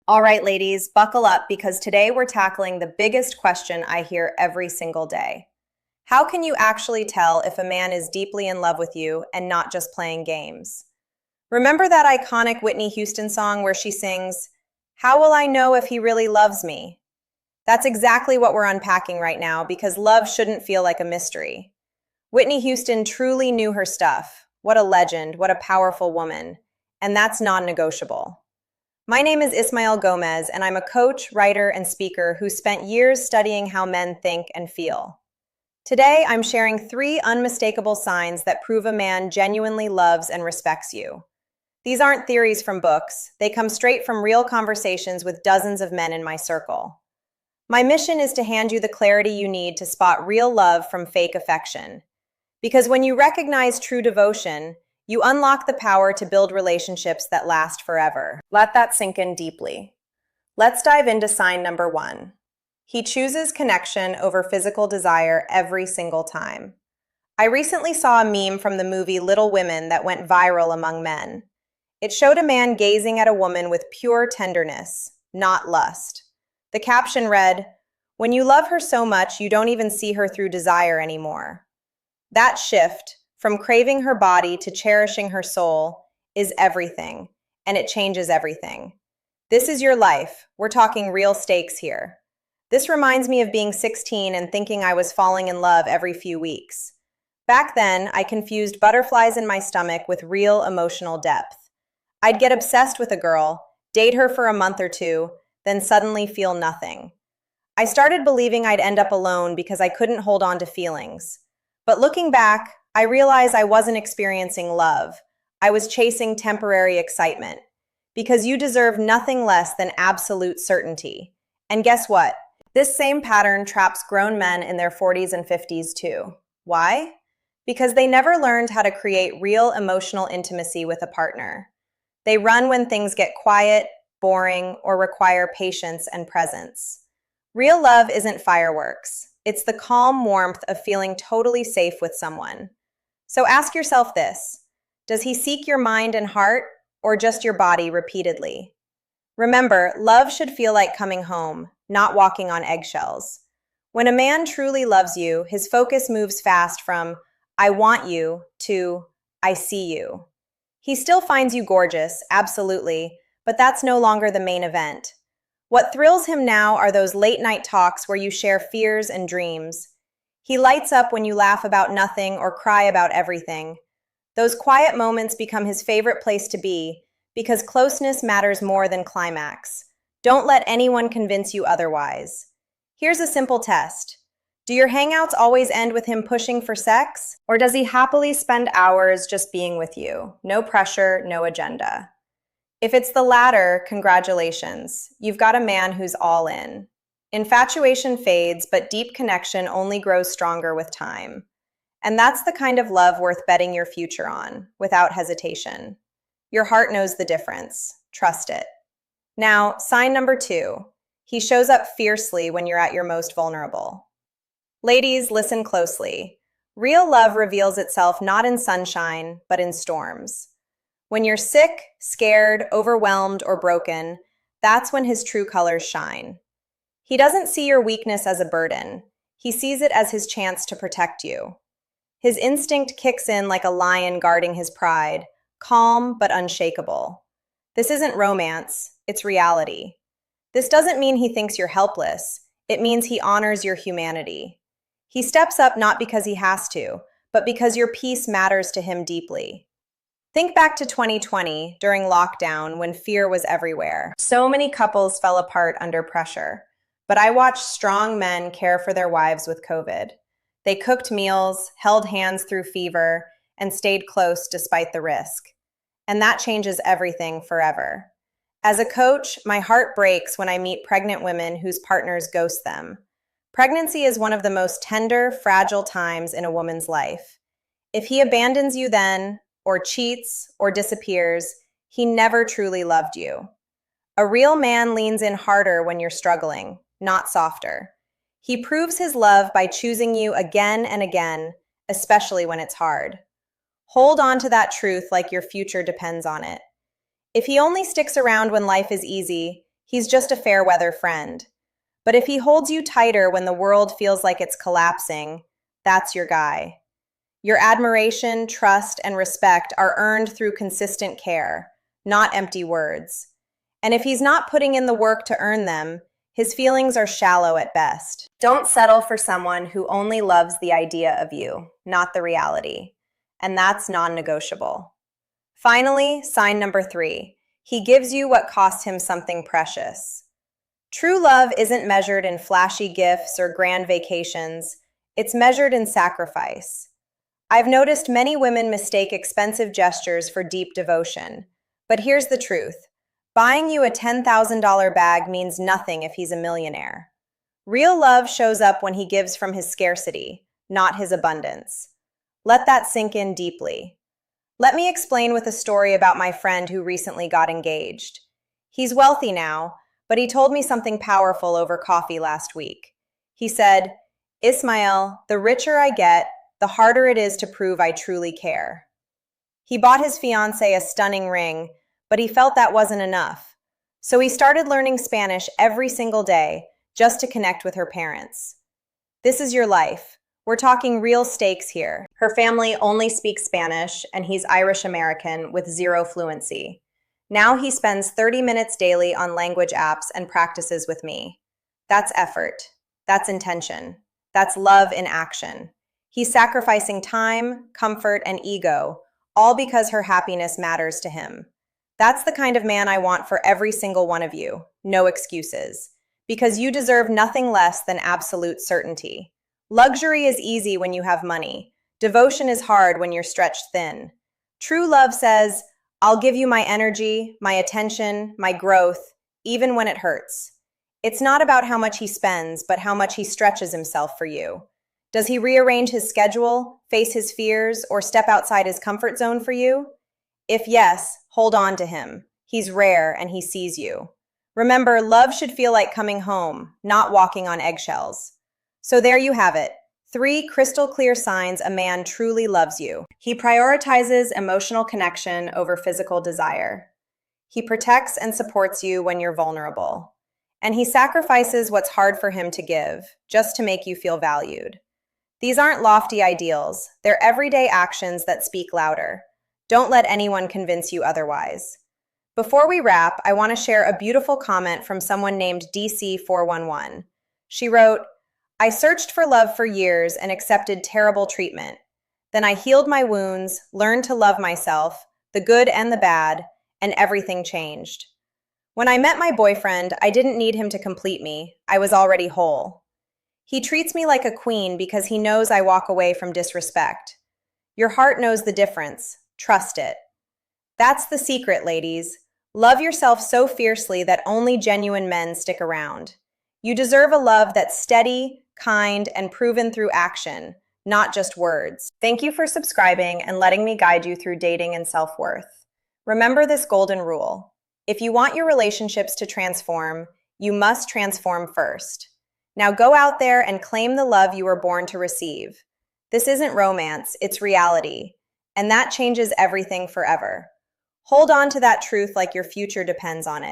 All right, ladies, buckle up because today we're tackling the biggest question I hear every single day. How can you actually tell if a man is deeply in love with you and not just playing games? Remember that iconic Whitney Houston song where she sings, "How will I know if he really loves me?" That's exactly what we're unpacking right now because love shouldn't feel like a mystery. Whitney Houston truly knew her stuff. What a legend, what a powerful woman. And that's non negotiable. My name is Ismael Gomez, and I'm a coach, writer, and speaker who spent years studying how men think and feel. Today, I'm sharing three unmistakable signs that prove a man genuinely loves and respects you. These aren't theories from books, they come straight from real conversations with dozens of men in my circle. My mission is to hand you the clarity you need to spot real love from fake affection. Because when you recognize true devotion, you unlock the power to build relationships that last forever. Let that sink in deeply. Let's dive into sign number one. He chooses connection over physical desire every single time. I recently saw a meme from the movie Little Women that went viral among men. It showed a man gazing at a woman with pure tenderness, not lust. The caption read, "When you love her so much, you don't even see her through desire anymore." That shift, from craving her body to cherishing her soul, is everything, and it changes everything. This is your life. We're talking real stakes here. This reminds me of being 16 and thinking I was falling in love every few weeks. Back then, I confused butterflies in my stomach with real emotional depth. I'd get obsessed with a girl, date her for a month or two, then suddenly feel nothing. I started believing I'd end up alone because I couldn't hold on to feelings. But looking back, I realized I wasn't experiencing love. I was chasing temporary excitement. Because you deserve nothing less than absolute certainty. And guess what? This same pattern traps grown men in their 40s and 50s too. Why? Because they never learned how to create real emotional intimacy with a partner. They run when things get quiet, boring, or require patience and presence. Real love isn't fireworks. It's the calm warmth of feeling totally safe with someone. So ask yourself this: does he seek your mind and heart, or just your body repeatedly? Remember, love should feel like coming home, not walking on eggshells. When a man truly loves you, his focus moves fast from "I want you" to "I see you." He still finds you gorgeous, absolutely, but that's no longer the main event. What thrills him now are those late-night talks where you share fears and dreams. He lights up when you laugh about nothing or cry about everything. Those quiet moments become his favorite place to be because closeness matters more than climax. Don't let anyone convince you otherwise. Here's a simple test. Do your hangouts always end with him pushing for sex? Or does he happily spend hours just being with you? No pressure, no agenda. If it's the latter, congratulations. You've got a man who's all in. Infatuation fades, but deep connection only grows stronger with time. And that's the kind of love worth betting your future on, without hesitation. Your heart knows the difference. Trust it. Now, sign number two. He shows up fiercely when you're at your most vulnerable. Ladies, listen closely. Real love reveals itself not in sunshine, but in storms. When you're sick, scared, overwhelmed, or broken, that's when his true colors shine. He doesn't see your weakness as a burden. He sees it as his chance to protect you. His instinct kicks in like a lion guarding his pride, calm but unshakable. This isn't romance, it's reality. This doesn't mean he thinks you're helpless. It means he honors your humanity. He steps up not because he has to, but because your peace matters to him deeply. Think back to 2020, during lockdown, when fear was everywhere. So many couples fell apart under pressure. But I watched strong men care for their wives with COVID. They cooked meals, held hands through fever, and stayed close despite the risk. And that changes everything forever. As a coach, my heart breaks when I meet pregnant women whose partners ghost them. Pregnancy is one of the most tender, fragile times in a woman's life. If he abandons you then, or cheats, or disappears, he never truly loved you. A real man leans in harder when you're struggling, not softer. He proves his love by choosing you again and again, especially when it's hard. Hold on to that truth like your future depends on it. If he only sticks around when life is easy, He's just a fair weather friend. But if he holds you tighter when the world feels like it's collapsing, that's your guy. Your admiration, trust, and respect are earned through consistent care, not empty words. And if he's not putting in the work to earn them, his feelings are shallow at best. Don't settle for someone who only loves the idea of you, not the reality. And that's non-negotiable. Finally, sign number 3. He gives you what costs him something precious. True love isn't measured in flashy gifts or grand vacations. It's measured in sacrifice. I've noticed many women mistake expensive gestures for deep devotion. But here's the truth. Buying you a $10,000 bag means nothing if he's a millionaire. Real love shows up when he gives from his scarcity, not his abundance. Let that sink in deeply. Let me explain with a story about my friend who recently got engaged. He's wealthy now, but he told me something powerful over coffee last week. He said, "Ismael, the richer I get, the harder it is to prove I truly care." He bought his fiancée a stunning ring, but he felt that wasn't enough. So he started learning Spanish every single day just to connect with her parents. This is your life. We're talking real stakes here. Her family only speaks Spanish, and he's Irish American with zero fluency. Now he spends 30 minutes daily on language apps and practices with me. That's effort. That's intention. That's love in action. He's sacrificing time, comfort, and ego, all because her happiness matters to him. That's the kind of man I want for every single one of you. No excuses. Because you deserve nothing less than absolute certainty. Luxury is easy when you have money. Devotion is hard when you're stretched thin. True love says, "I'll give you my energy, my attention, my growth, even when it hurts." It's not about how much he spends, but how much he stretches himself for you. Does he rearrange his schedule, face his fears, or step outside his comfort zone for you? If yes, hold on to him. He's rare and he sees you. Remember, love should feel like coming home, not walking on eggshells. So there you have it. 3 crystal clear signs a man truly loves you. He prioritizes emotional connection over physical desire. He protects and supports you when you're vulnerable. And he sacrifices what's hard for him to give, just to make you feel valued. These aren't lofty ideals. They're everyday actions that speak louder. Don't let anyone convince you otherwise. Before we wrap, I want to share a beautiful comment from someone named DC411. She wrote, "I searched for love for years and accepted terrible treatment. Then I healed my wounds, learned to love myself, the good and the bad, and everything changed. When I met my boyfriend, I didn't need him to complete me. I was already whole. He treats me like a queen because he knows I walk away from disrespect. Your heart knows the difference. Trust it." That's the secret, ladies. Love yourself so fiercely that only genuine men stick around. You deserve a love that's steady, kind, and proven through action, not just words. Thank you for subscribing and letting me guide you through dating and self-worth. Remember this golden rule. If you want your relationships to transform, you must transform first. Now go out there and claim the love you were born to receive. This isn't romance, it's reality. And that changes everything forever. Hold on to that truth like your future depends on it.